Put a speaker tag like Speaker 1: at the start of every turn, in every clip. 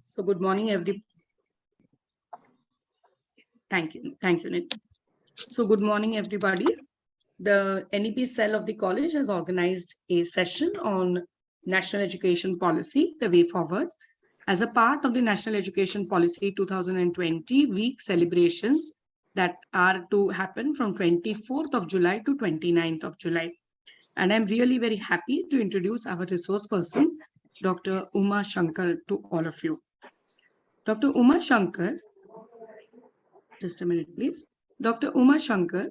Speaker 1: So good morning, Thank you, Nitin. So good morning, everybody. The NEP cell of the college has organized a session on National Education Policy, the way forward, as a part of the National Education Policy 2020 week celebrations that are to happen from 24th of July to 29th of July. And I'm really very happy to introduce our resource person, Dr. Uma Shankar, to all of you. Dr. Uma Shankar, just a minute, please. Dr. Uma Shankar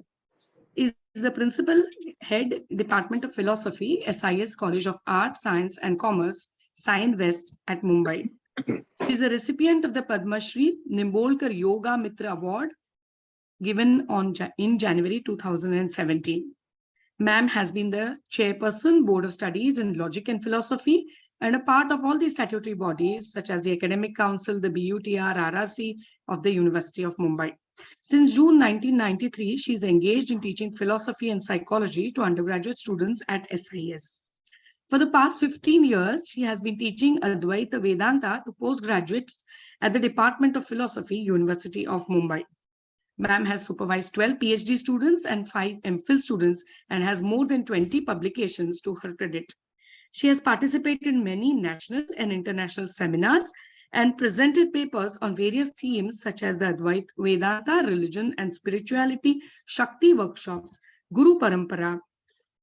Speaker 1: is the principal head Department of Philosophy, SIS College of Arts, Science and Commerce, Science West at Mumbai. She is a recipient of the Padma Shri Nimbolkar Yoga Mitra Award given in January 2017. Ma'am has been the chairperson, Board of Studies in Logic and Philosophy, and a part of all the statutory bodies such as the Academic Council, the BUTR, RRC of the University of Mumbai. Since June 1993, she is engaged in teaching philosophy and psychology to undergraduate students at SIS. For the past 15 years, she has been teaching Advaita Vedanta to postgraduates at the Department of Philosophy, University of Mumbai. Ma'am has supervised 12 PhD students and 5 MPhil students and has more than 20 publications to her credit. She has participated in many national and international seminars and presented papers on various themes such as the Advaita Vedanta, religion and spirituality, Shakti workshops, Guru Parampara,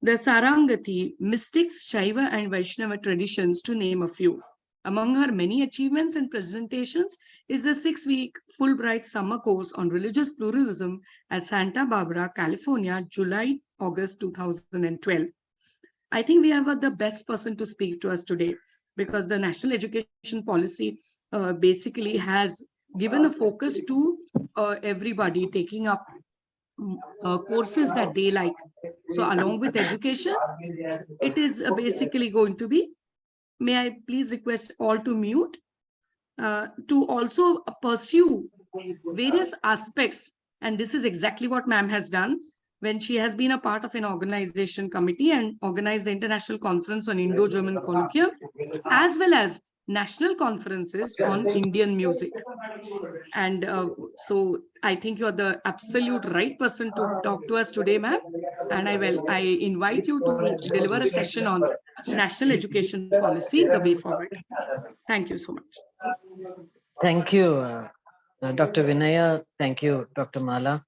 Speaker 1: the Sarangati, mystics, Shaiva and Vaishnava traditions, to name a few. Among her many achievements and presentations is the 6-week Fulbright summer course on religious pluralism at Santa Barbara, California, July-August 2012. I think we have the best person to speak to us today because the National Education Policy basically has given a focus to everybody taking up courses that they like. So along with education, it is basically going to be, may I please request all to mute, to also pursue various aspects. And this is exactly what ma'am has done when she has been a part of an organization committee and organized the International Conference on Indo-German Colloquium, as well as national conferences on Indian music. And so I think you're the absolute right person to talk to us today, ma'am. And I invite you to deliver a session on National Education Policy, the way forward. Thank you so much.
Speaker 2: Thank you, Dr. Vinaya. Thank you, Dr. Mala.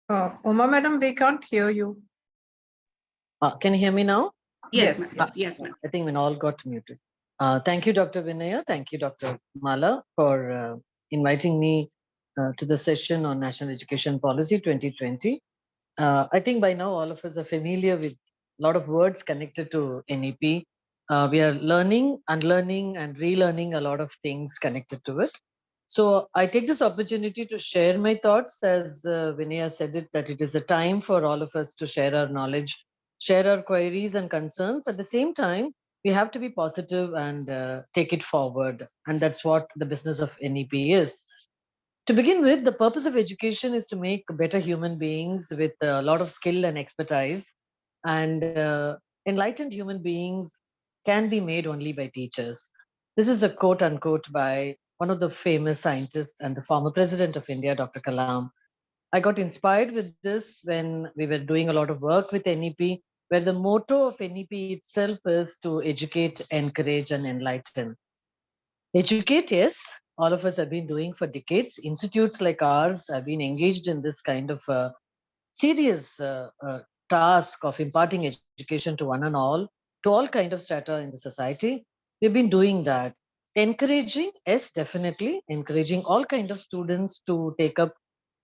Speaker 3: Uma madam, we can't hear you.
Speaker 2: Can you hear me now?
Speaker 1: Yes, yes, ma'am.
Speaker 2: I think we all got muted. Thank you, Dr. Vinaya. Thank you, Dr. Mala, for inviting me to the session on National Education Policy 2020. I think by now all of us are familiar with a lot of words connected to NEP. We are learning, unlearning, and relearning a lot of things connected to it. So I take this opportunity to share my thoughts, as Vinaya said it, that it is a time for all of us to share our knowledge, share our queries and concerns. At the same time, we have to be positive and take it forward. And that's what the business of NEP is. To begin with, the purpose of education is to make better human beings with a lot of skill and expertise. And enlightened human beings can be made only by teachers. This is a quote unquote by one of the famous scientists and the former president of India, Dr. Kalam. I got inspired with this when we were doing a lot of work with NEP, where the motto of NEP itself is to educate, encourage, and enlighten. Educate, yes, all of us have been doing for decades. Institutes like ours have been engaged in this kind of serious task of imparting education to one and all, to all kind of strata in the society. We've been doing that. Encouraging, yes, definitely. Encouraging all kind of students to take up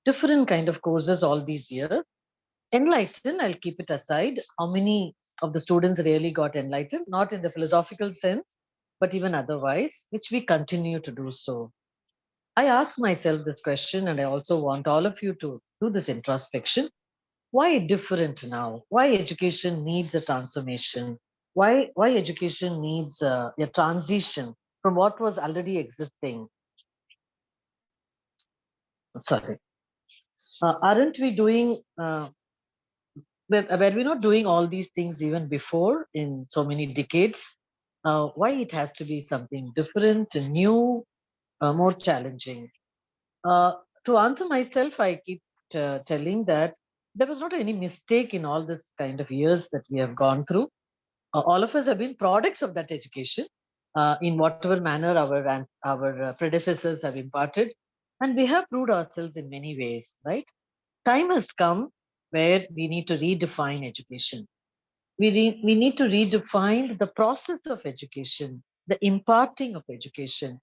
Speaker 2: different kind of courses all these years. Enlighten, I'll keep it aside. How many of the students really got enlightened? Not in the philosophical sense, but even otherwise, which we continue to do so. I ask myself this question, and I also want all of you to do this introspection. Why different now? Why education needs a transformation? Why education needs a transition from what was already existing? Sorry. Aren't we doing were we not doing all these things even before in so many decades? Why it has to be something different, new, more challenging? Uh, to answer myself, I keep telling that there was not any mistake in all this kind of years that we have gone through. All of us have been products of that education in whatever manner our predecessors have imparted, and we have proved ourselves in many ways. Right? Time has come where we need to redefine education. We need to redefine the process of education, the imparting of education.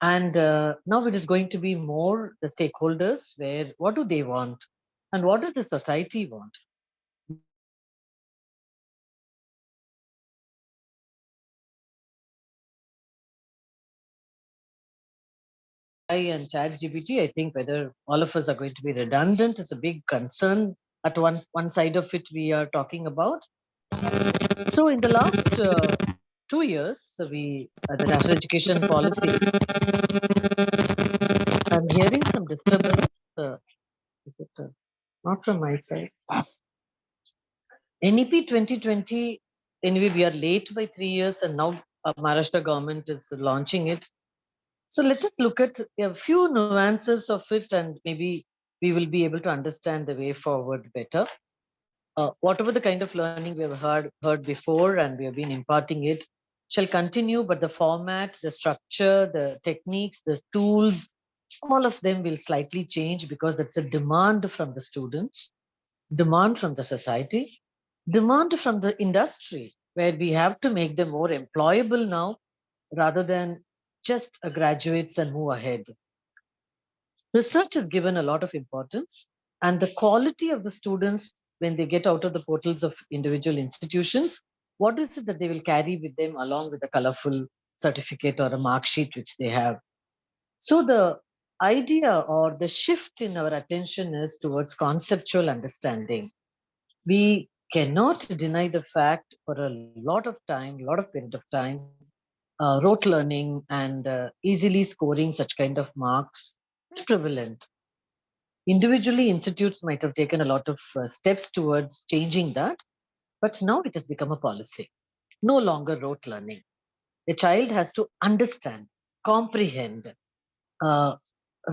Speaker 2: And now it is going to be more the stakeholders where what do they want and what does the society want? AI and ChatGPT, I think whether all of us are going to be redundant is a big concern. At one side of it, we are talking about. So in the last 2 years, the national education policy. I'm hearing some disturbance. Is it not from my side? NEP 2020. Anyway, we are late by 3 years, and now Maharashtra government is launching it. So let us look at a few nuances of it, and maybe we will be able to understand the way forward better. Whatever the kind of learning we have heard before, and we have been imparting it, shall continue. But the format, the structure, the techniques, the tools, all of them will slightly change because that's a demand from the students, demand from the society, demand from the industry, where we have to make them more employable now rather than just graduates and move ahead. Research is given a lot of importance, and the quality of the students when they get out of the portals of individual institutions, what is it that they will carry with them along with a colorful certificate or a mark sheet which they have? So the idea or the shift in our attention is towards conceptual understanding. We cannot deny the fact for a lot of time, lot of period of time, rote learning and easily scoring such kind of marks is prevalent. Individually, institutes might have taken a lot of steps towards changing that, but now it has become a policy. No longer rote learning. A child has to understand, comprehend, uh,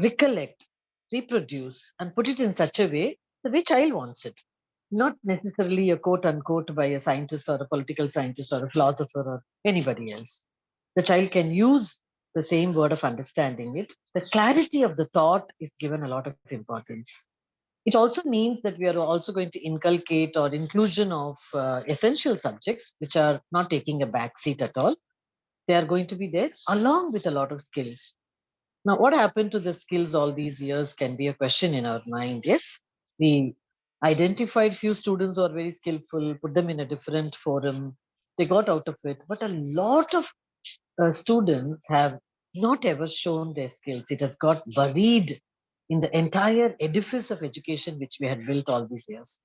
Speaker 2: recollect, reproduce, and put it in such a way the way child wants it. Not necessarily a quote unquote by a scientist or a political scientist or a philosopher or anybody else. The child can use the same word of understanding it. The clarity of the thought is given a lot of importance. It also means that we are also going to inculcate or inclusion of essential subjects, which are not taking a back seat at all. They are going to be there along with a lot of skills. Now, what happened to the skills all these years can be a question in our mind. Yes, we identified few students who are very skillful, put them in a different forum. They got out of it, but a lot of students have not ever shown their skills. It has got buried in the entire edifice of education which we had built all these years.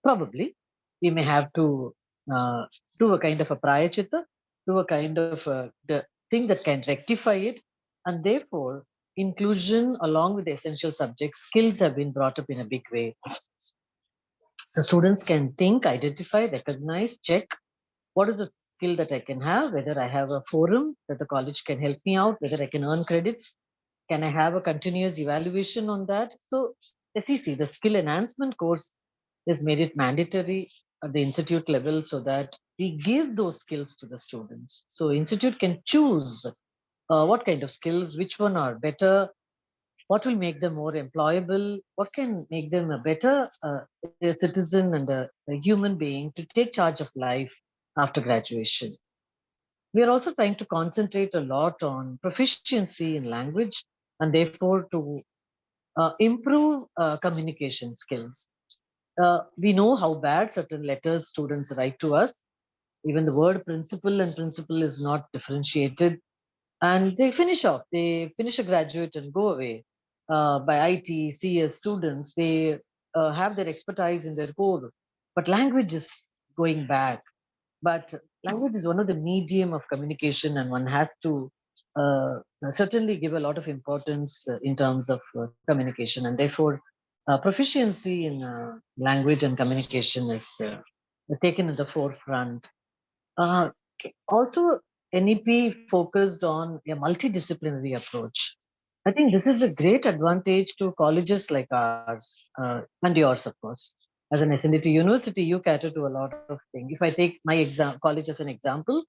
Speaker 2: Probably we may have to uh, do a kind of a prayachita, do a kind of the thing that can rectify it, and therefore inclusion along with the essential subjects, skills have been brought up in a big way. So students can think, identify, recognize, check what is the skill that I can have, whether I have a forum that the college can help me out, whether I can earn credits, can I have a continuous evaluation on that? So SEC, the skill enhancement course is made it mandatory at the institute level so that we give those skills to the students. So institute can choose what kind of skills, which one are better, what will make them more employable, what can make them a better citizen and a human being to take charge of life after graduation. We are also trying to concentrate a lot on proficiency in language and therefore to improve communication skills. We know how bad certain letters students write to us. Even the word principal and principal is not differentiated. And they finish off, they finish a graduate and go away. By IT, CS students, they have their expertise in their core. But language is going back. But language is one of the medium of communication, and one has to certainly give a lot of importance in terms of communication. And therefore, proficiency in language and communication is taken at the forefront. Uh, Also, NEP focused on a multidisciplinary approach. I think this is a great advantage to colleges like ours and yours, of course. As an SNDT university, you cater to a lot of things. If I take my college as an example,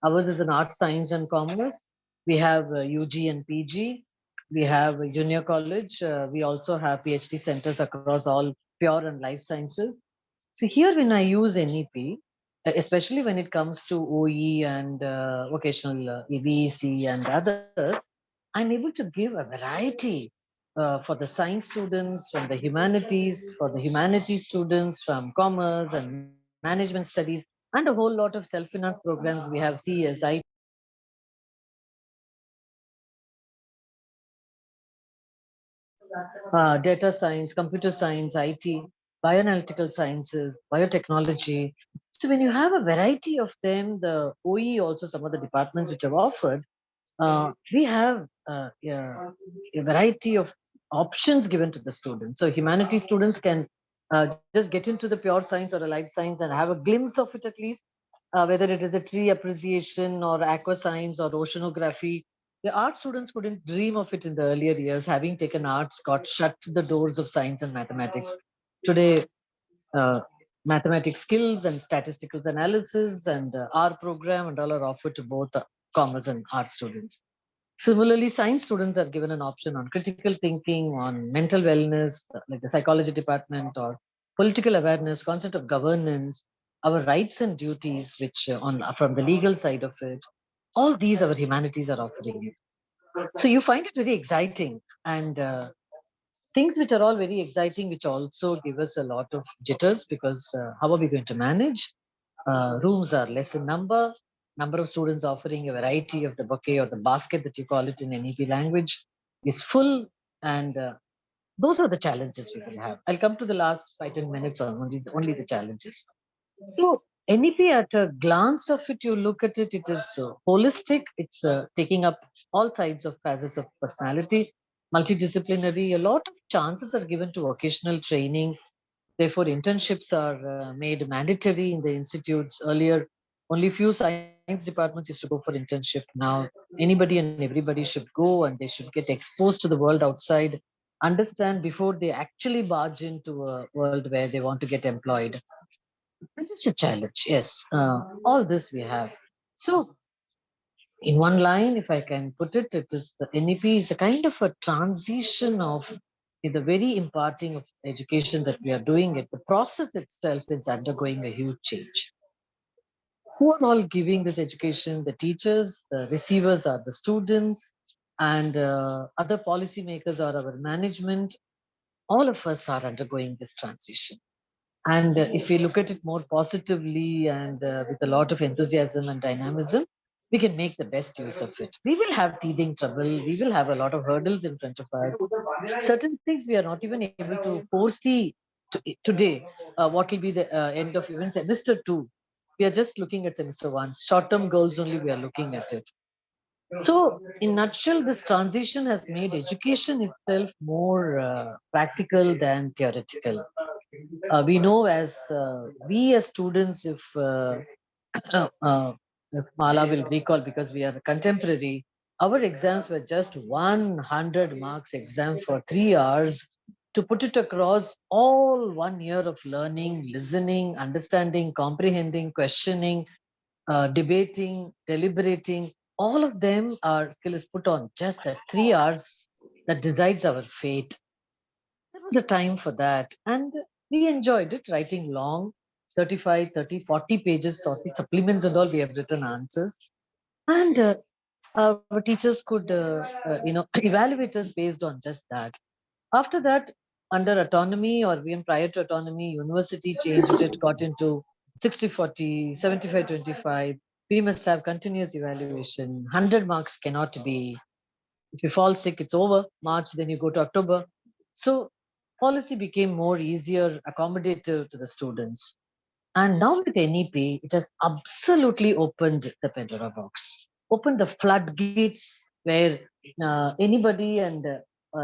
Speaker 2: ours is an arts, science, and commerce. We have UG and PG. We have a junior college. We also have PhD centers across all pure and life sciences. So here, when I use NEP, especially when it comes to OE and vocational EBC and others, I'm able to give a variety for the science students, from the humanities, for the humanities students, from commerce and management studies, and a whole lot of self-finance programs. We have CS, data science, computer science, IT, bioanalytical sciences, biotechnology. So when you have a variety of them, the OE also some of the departments which have offered, we have yeah, a variety of options given to the students. So humanities students can just get into the pure science or a life science and have a glimpse of it at least, whether it is a tree appreciation or aqua science or oceanography. The art students couldn't dream of it in the earlier years, having taken arts, got shut the doors of science and mathematics. Today, uh, mathematics skills and statistical analysis and our program and all are offered to both commerce and art students. Similarly, science students are given an option on critical thinking, on mental wellness, like the psychology department, or political awareness, concept of governance, our rights and duties, which on from the legal side of it. All these our humanities are offering it. So you find it very exciting and things which are all very exciting, which also give us a lot of jitters because how are we going to manage? Rooms are less in number of students offering a variety of the bouquet or the basket that you call it in NEP language is full, and those are the challenges we will have. I'll come to the last 5-10 minutes on only the challenges. So NEP, at a glance of it, you look at it, it is holistic. It's taking up all sides of phases of personality, multidisciplinary. A lot of chances are given to vocational training. Therefore, internships are made mandatory in the institutes. Earlier, only few science departments used to go for internship. Now, anybody and everybody should go and they should get exposed to the world outside, understand before they actually barge into a world where they want to get employed. It is a challenge, yes. All this we have. So, in one line, if I can put it, it is the NEP is a kind of a transition of the very imparting of education that we are doing it. The process itself is undergoing a huge change. Who are all giving this education? The teachers, the receivers are the students, and other policymakers are our management. All of us are undergoing this transition. And if we look at it more positively and with a lot of enthusiasm and dynamism, we can make the best use of it. We will have teething trouble. We will have a lot of hurdles in front of us. Certain things we are not even able to foresee today. What will be the end of even semester two? We are just looking at semester one. Short-term goals only we are looking at it. So, in nutshell, this transition has made education itself more practical than theoretical. We know as we as students, if Mala will recall, because we are contemporary, our exams were just 100 marks exam for 3 hours to put it across all 1 year of learning, listening, understanding, comprehending, questioning, debating, deliberating. All of them, our skill is put on just that 3 hours that decides our fate. There was a time for that. And we enjoyed it, writing long, 35, 30, 40 pages, of the supplements and all, we have written answers. And our teachers could, evaluate us based on just that. After that, under autonomy or even prior to autonomy, university changed it, got into 60-40, 75-25. We must have continuous evaluation. 100 marks cannot be, if you fall sick, it's over. March, then you go to October. So policy became more easier, accommodative to the students. And now with NEP, it has absolutely opened the Pandora box, opened the floodgates where anybody and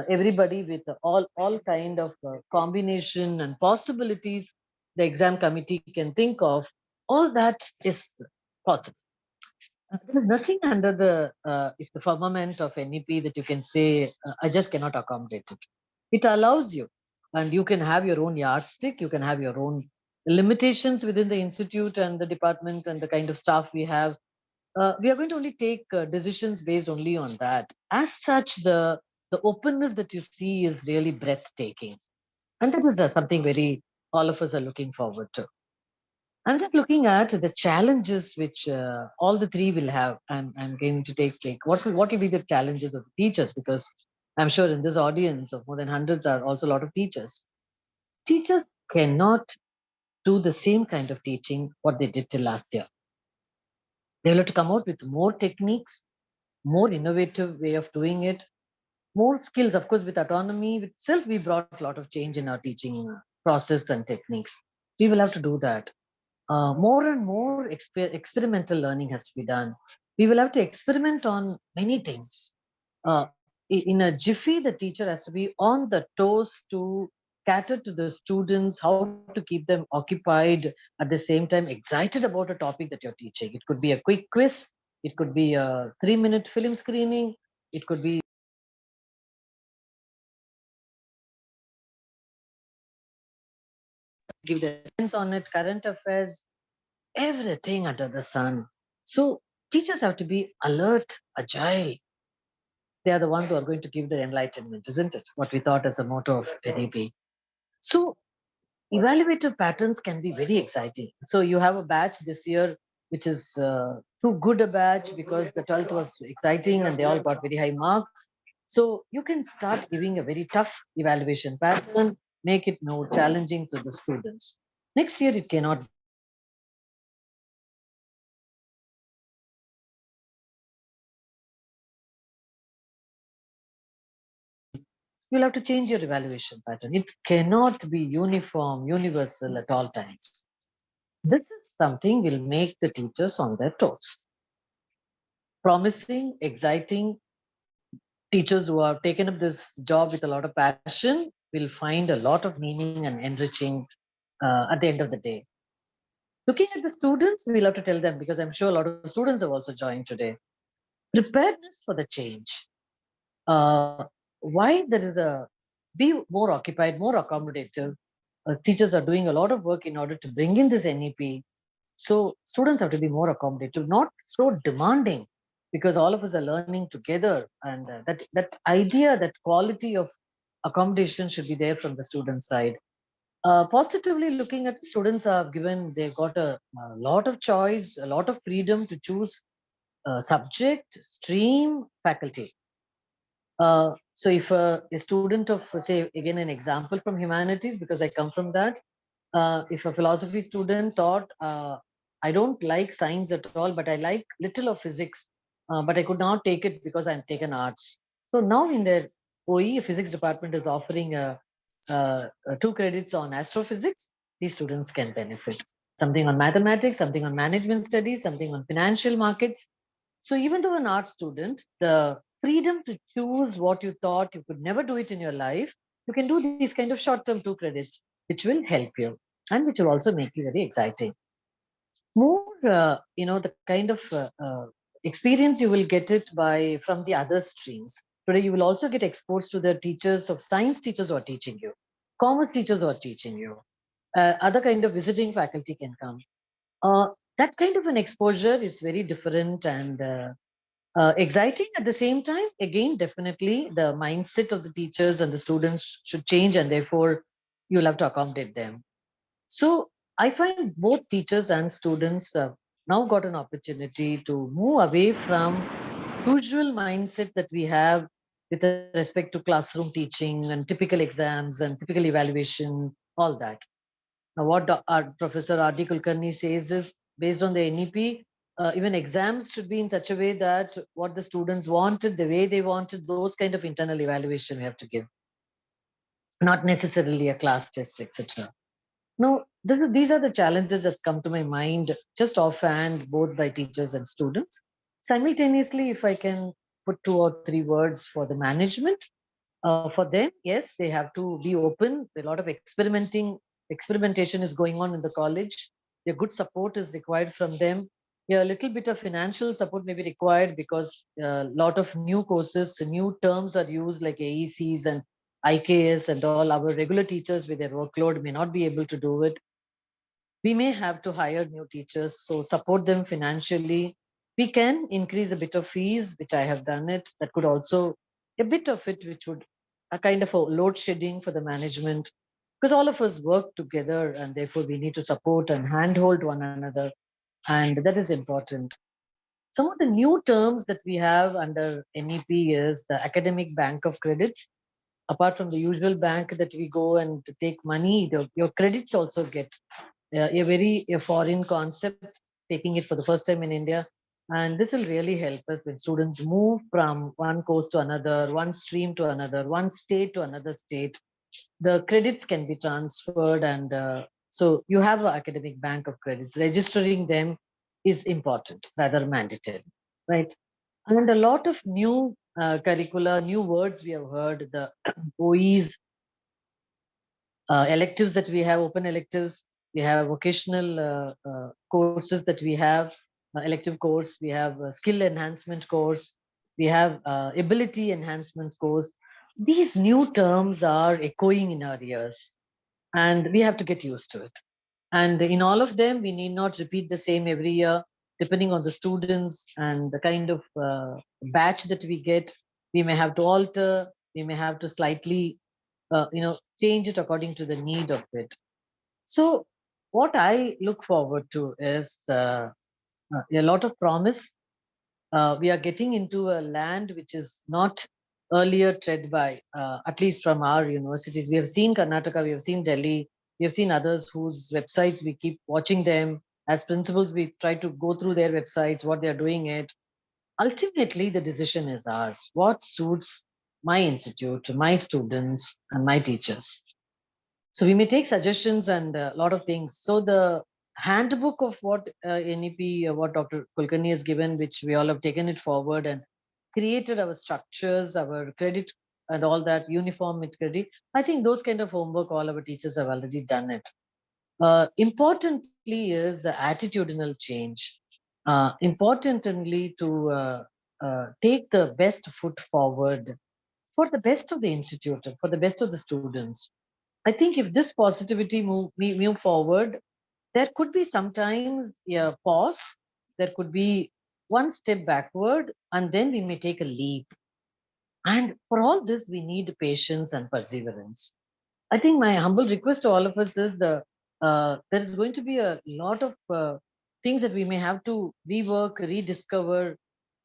Speaker 2: everybody with all kind of combination and possibilities the exam committee can think of, all that is possible. There is nothing under the if the firmament of NEP that you can say I just cannot accommodate it. It allows you, and you can have your own yardstick. You can have your own limitations within the institute and the department and the kind of staff we have. We are going to only take decisions based only on that. As such, the openness that you see is really breathtaking, and that is something very all of us are looking forward to. I'm just looking at the challenges which all the three will have. I'm going to take what will be the challenges of the teachers, because I'm sure in this audience of more than hundreds are also a lot of teachers. Teachers cannot do the same kind of teaching what they did till last year. They will have to come out with more techniques, more innovative way of doing it, more skills. Of course, with autonomy itself, we brought a lot of change in our teaching process and techniques. We will have to do that. More and more experimental learning has to be done. We will have to experiment on many things. In a jiffy, the teacher has to be on the toes to cater to the students, how to keep them occupied, at the same time excited about a topic that you're teaching. It could be a quick quiz, it could be a 3-minute film screening, it could be give their hands on it, current affairs, everything under the sun. So teachers have to be alert, agile. They are the ones who are going to give the enlightenment, isn't it? What we thought as a motto of NEP. So evaluative patterns can be very exciting. So you have a batch this year, which is too good a batch because the 12th was exciting and they all got very high marks. So you can start giving a very tough evaluation pattern, make it more challenging to the students. Next year, it cannot. You'll have to change your evaluation pattern. It cannot be uniform, universal at all times. This is something will make the teachers on their toes. Promising, exciting teachers who have taken up this job with a lot of passion will find a lot of meaning and enriching at the end of the day. Looking at the students, we'll have to tell them, because I'm sure a lot of students have also joined today. Preparedness for the change. Why there is a be more occupied, more accommodative. Teachers are doing a lot of work in order to bring in this NEP. So students have to be more accommodative, not so demanding, because all of us are learning together, and that idea, that quality of accommodation should be there from the student side. Positively looking at students are given, they've got a lot of choice, a lot of freedom to choose subject, stream, faculty. So if a student of, say, again, an example from humanities, because I come from that, if a philosophy student thought, I don't like science at all, but I like little of physics, but I could not take it because I'm taken arts. So now in their OE, physics department is offering 2 credits on astrophysics. These students can benefit. Something on mathematics, something on management studies, something on financial markets. So even though an art student, the freedom to choose what you thought you could never do it in your life, you can do these kind of short-term 2 credits, which will help you and which will also make you very exciting. More, the kind of experience you will get it by from the other streams. Today, you will also get exposed to the teachers of science teachers who are teaching you, commerce teachers who are teaching you, other kind of visiting faculty can come. That kind of an exposure is very different and exciting at the same time. Again, definitely the mindset of the teachers and the students should change, and therefore you'll have to accommodate them. So I find both teachers and students have now got an opportunity to move away from usual mindset that we have with respect to classroom teaching and typical exams and typical evaluation, all that. Now, what our Professor R.D. Kulkarni says is, based on the NEP, even exams should be in such a way that what the students wanted, the way they wanted, those kind of internal evaluation we have to give, not necessarily a class test, etc. Now, these are the challenges that come to my mind just offhand, both by teachers and students. Simultaneously, if I can put 2 or 3 words for the management, For them, yes, they have to be open. A lot of experimentation is going on in the college. A good support is required from them. Yeah, a little bit of financial support may be required because a lot of new courses, new terms are used like AECs and IKS and all. Our regular teachers with their workload may not be able to do it. We may have to hire new teachers, so support them financially. We can increase a bit of fees, which I have done it. That could also a bit of it, which would a kind of a load shedding for the management, because all of us work together and therefore we need to support and handhold one another, and that is important. Some of the new terms that we have under NEP is the academic bank of credits. Apart from the usual bank that we go and take money, your credits also get a foreign concept, taking it for the first time in India. And this will really help us when students move from one course to another, one stream to another, one state to another state. The credits can be transferred, and so you have an academic bank of credits. Registering them is important, rather mandatory, right? And a lot of new curricula, new words we have heard, the OEs, electives that we have, open electives, we have vocational courses that we have, elective course, we have skill enhancement course, we have ability enhancement course. These new terms are echoing in our ears, and we have to get used to it. And in all of them, we need not repeat the same every year, depending on the students and the kind of batch that we get. We may have to alter, we may have to slightly change it according to the need of it. So what I look forward to is a lot of promise. We are getting into a land which is not earlier tread by, at least from our universities. We have seen Karnataka, we have seen Delhi, we have seen others whose websites we keep watching them. As principals, we try to go through their websites, what they are doing it. Ultimately, the decision is ours. What suits my institute, my students, and my teachers? So we may take suggestions and a lot of things. So the handbook of what NEP, what Dr. Kulkarni has given, which we all have taken it forward and created our structures, our credit and all that uniform credit. I think those kind of homework, all our teachers have already done it. Importantly is the attitudinal change. Importantly to take the best foot forward for the best of the institute, for the best of the students. I think if this positivity move forward, there could be sometimes a pause, there could be one step backward, and then we may take a leap. And for all this, we need patience and perseverance. I think my humble request to all of us is there is going to be a lot of things that we may have to rework, rediscover,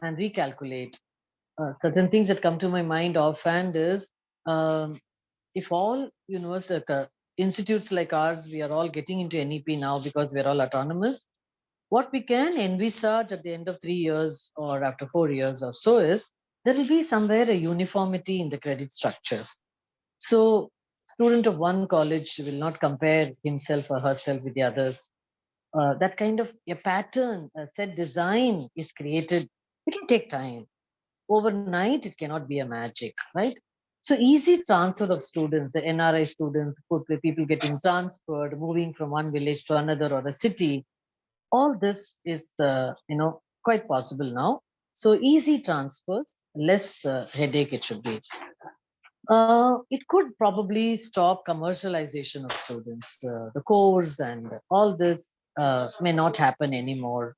Speaker 2: and recalculate. Certain things that come to my mind offhand is um, if all institutes like ours, we are all getting into NEP now because we're all autonomous. What we can envisage at the end of 3 years or after 4 years or so is there will be somewhere a uniformity in the credit structures. So, student of one college will not compare himself or herself with the others. That kind of a pattern, a set design is created. It will take time. Overnight, it cannot be a magic, right? So easy transfer of students, the NRI students, people getting transferred, moving from one village to another or a city, all this is quite possible now. So easy transfers, less headache it should be. It could probably stop commercialization of students. The course and all this may not happen anymore.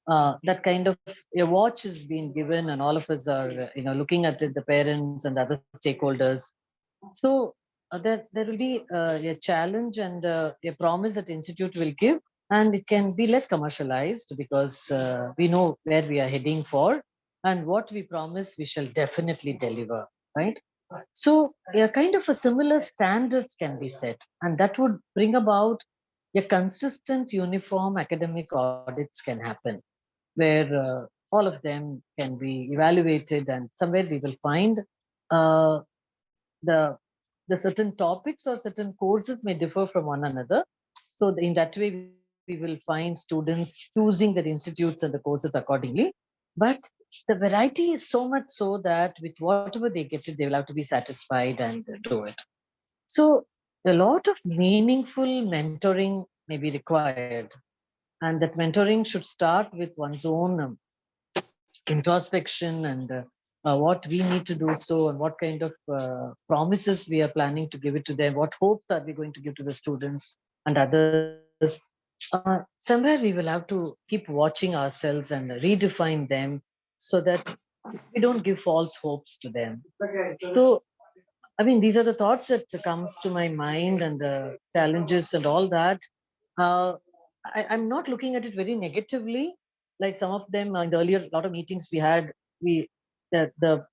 Speaker 2: That kind of a watch is being given, and all of us are looking at it, the parents and other stakeholders. So there will be a challenge and a promise that institute will give, and it can be less commercialized because we know where we are heading for, and what we promise we shall definitely deliver, right? So a kind of a similar standards can be set, and that would bring about a consistent uniform academic audits can happen, where all of them can be evaluated, and somewhere we will find uh, the the certain topics or certain courses may differ from one another. So in that way, we will find students choosing their institutes and the courses accordingly. But the variety is so much so that with whatever they get it, they will have to be satisfied and do it. So a lot of meaningful mentoring may be required. And that mentoring should start with one's own introspection and what we need to do so, and what kind of promises we are planning to give it to them, what hopes are we going to give to the students and others. Somewhere we will have to keep watching ourselves and redefine them so that we don't give false hopes to them. So, I mean, these are the thoughts that comes to my mind and the challenges and all that. Uh, I'm not looking at it very negatively. Like some of them in the earlier lot of meetings we had, we the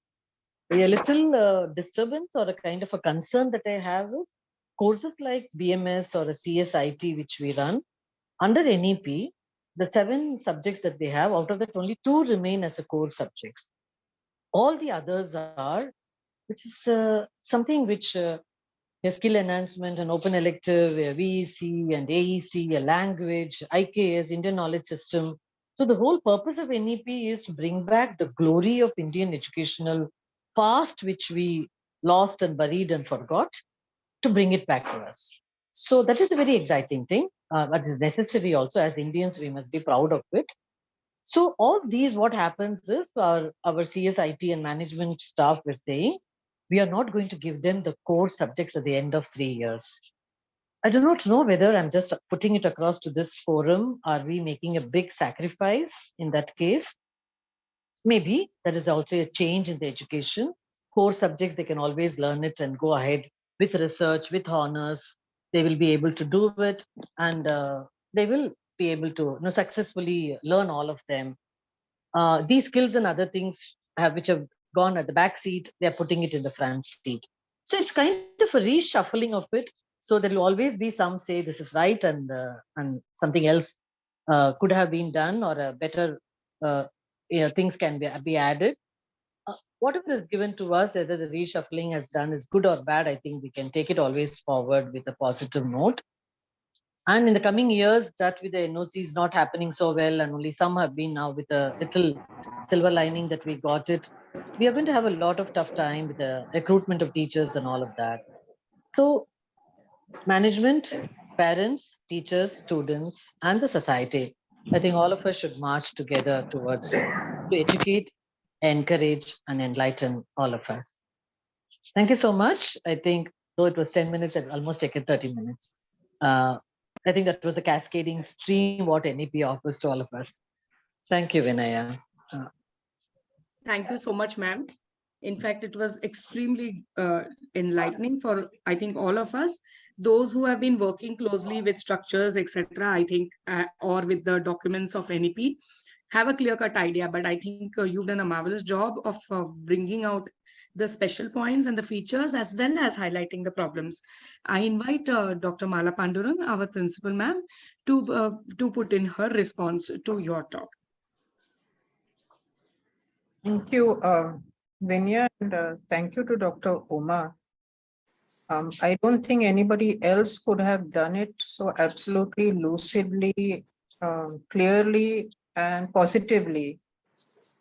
Speaker 2: a little disturbance or a kind of a concern that I have is courses like BMS or a CSIT which we run under NEP. The 7 subjects that they have, out of that only 2 remain as a core subjects. All the others are, which is something which a skill enhancement, an open elective, a VEC and AEC, a language, IKS, Indian knowledge system. So the whole purpose of NEP is to bring back the glory of Indian educational past, which we lost and buried and forgot, to bring it back to us. So that is a very exciting thing. That is necessary also. As Indians, we must be proud of it. So all these, what happens is our CSIT and management staff were saying, we are not going to give them the core subjects at the end of 3 years. I do not know whether I'm just putting it across to this forum. Are we making a big sacrifice in that case? Maybe that is also a change in the education. Core subjects, they can always learn it and go ahead with research, with honors. They will be able to do it, and they will be able to successfully learn all of them. These skills and other things which have gone at the back seat, they're putting it in the front seat. So it's kind of a reshuffling of it. So there will always be some say this is right and something else could have been done, or a better things can be added. Whatever is given to us, whether the reshuffling has done is good or bad, I think we can take it always forward with a positive note. And in the coming years, that with the NOCs not happening so well, and only some have been now with a little silver lining that we got it, we are going to have a lot of tough time with the recruitment of teachers and all of that. So management, parents, teachers, students, and the society, I think all of us should march together towards to educate, encourage, and enlighten all of us. Thank you so much. I think though it was 10 minutes, it almost taken 30 minutes. I think that was a cascading stream what NEP offers to all of us. Thank you, Vinaya.
Speaker 1: Thank you so much, ma'am. In fact, it was extremely enlightening for, I think, all of us. Those who have been working closely with structures, etc., I think, or with the documents of NEP, have a clear-cut idea. But I think you've done a marvelous job of bringing out the special points and the features, as well as highlighting the problems. I invite Dr. Mala Pandurang, our principal, ma'am, to put in her response to your talk.
Speaker 3: Thank you, Vinya, and thank you to Dr. Uma. I don't think anybody else could have done it so absolutely lucidly, clearly, and positively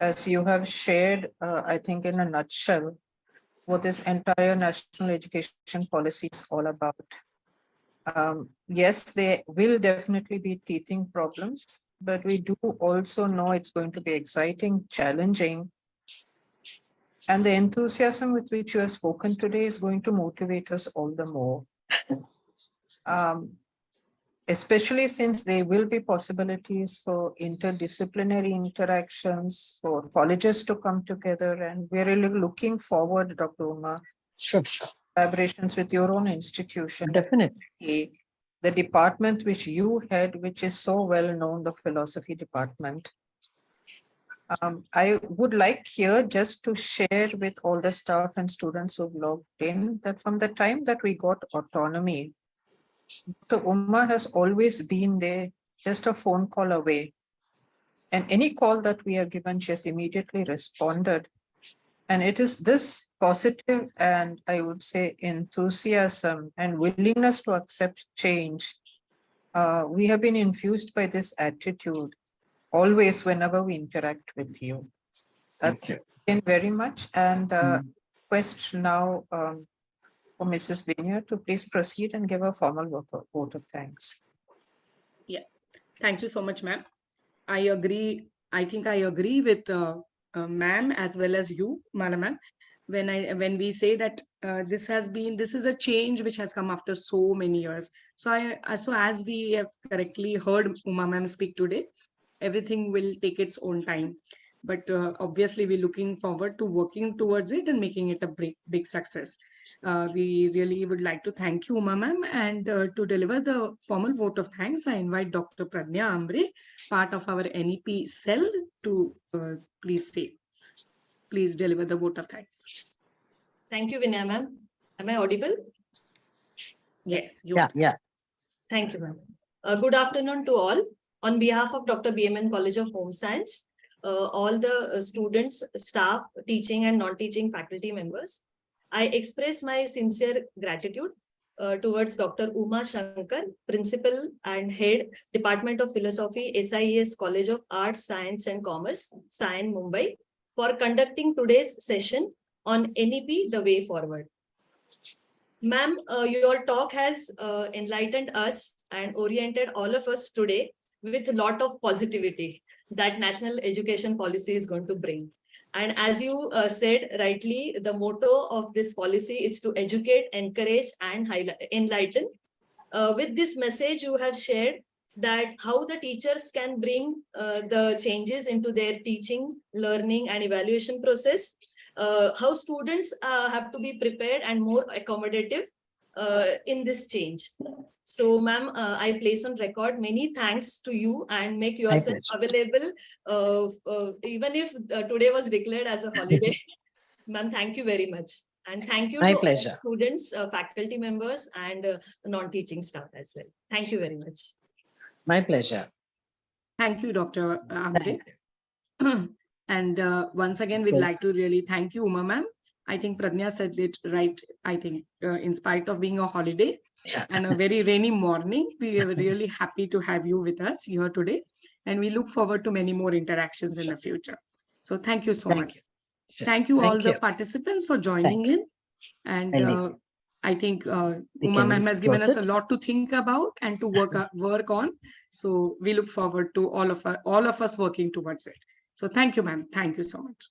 Speaker 3: as you have shared, I think in a nutshell, what this entire national education policy is all about. Yes, there will definitely be teething problems, but we do also know it's going to be exciting, challenging, and the enthusiasm with which you have spoken today is going to motivate us all the more. Especially since there will be possibilities for interdisciplinary interactions, for colleges to come together, and we're really looking forward, Dr. Uma,
Speaker 2: Sure.
Speaker 3: collaborations with your own institution.
Speaker 2: Definitely.
Speaker 3: The department which you head, which is so well known, the philosophy department. I would like here just to share with all the staff and students who've logged in that from the time that we got autonomy, Dr. Uma has always been there, just a phone call away. And any call that we are given, she has immediately responded. And it is this positive and I would say enthusiasm and willingness to accept change. We have been infused by this attitude always whenever we interact with you.
Speaker 2: Thank you.
Speaker 3: Thank you very much. And
Speaker 2: Mm.
Speaker 3: request now for Mrs. Vinaya to please proceed and give a formal vote of thanks.
Speaker 1: Thank you so much, ma'am. I agree. I think I agree with ma'am as well as you, Mala ma'am, when we say that this is a change which has come after so many years. So as we have correctly heard Uma ma'am speak today, everything will take its own time. But obviously, we're looking forward to working towards it and making it a big success. We really would like to thank you, Uma ma'am, and to deliver the formal vote of thanks, I invite Dr. Pradnya Ambre, part of our NEP cell, to please deliver the vote of thanks.
Speaker 4: Thank you, Vinaya ma'am. Am I audible?
Speaker 1: Yes, you
Speaker 2: Yeah,
Speaker 1: are.
Speaker 2: yeah.
Speaker 4: Thank you, ma'am. Good afternoon to all. On behalf of Dr. BMN College of Home Science, all the students, staff, teaching and non-teaching faculty members, I express my sincere gratitude towards Dr. Uma Shankar, Principal and Head, Department of Philosophy, SIES College of Arts, Science and Commerce, SIAN, Mumbai, for conducting today's session on NEP, the way forward. Ma'am, your talk has enlightened us and oriented all of us today with a lot of positivity that national education policy is going to bring. And as you said rightly, the motto of this policy is to educate, encourage, and enlighten. With this message, you have shared that how the teachers can bring the changes into their teaching, learning, and evaluation process. How students have to be prepared and more accommodative in this change. So, ma'am, I place on record many thanks to you and make yourself available, even if today was declared as a holiday. Ma'am, thank you very much. And thank you
Speaker 2: My
Speaker 4: to
Speaker 2: pleasure.
Speaker 4: all students, faculty members, and non-teaching staff as well. Thank you very much.
Speaker 2: My pleasure.
Speaker 1: Thank you, Dr. Ambre.
Speaker 2: Thank
Speaker 1: And once again, we'd
Speaker 2: Yes.
Speaker 1: like to really thank you, Uma ma'am. I think Pradnya said it right. I think in spite of being a holiday
Speaker 2: Yeah.
Speaker 1: and a very rainy morning, we are really happy to have you with us here today. And we look forward to many more interactions in the future. So thank you so much.
Speaker 2: Thank you. Sure.
Speaker 1: Thank you all
Speaker 2: Thank
Speaker 1: the
Speaker 2: you.
Speaker 1: participants for joining
Speaker 2: Thank
Speaker 1: in. And
Speaker 2: I'll leave
Speaker 1: I think
Speaker 2: We
Speaker 1: Uma
Speaker 2: can
Speaker 1: ma'am has given
Speaker 2: close
Speaker 1: us a
Speaker 2: it.
Speaker 1: lot to think about and to work on. So we look forward to all of us working towards it. So thank you, ma'am. Thank you so much.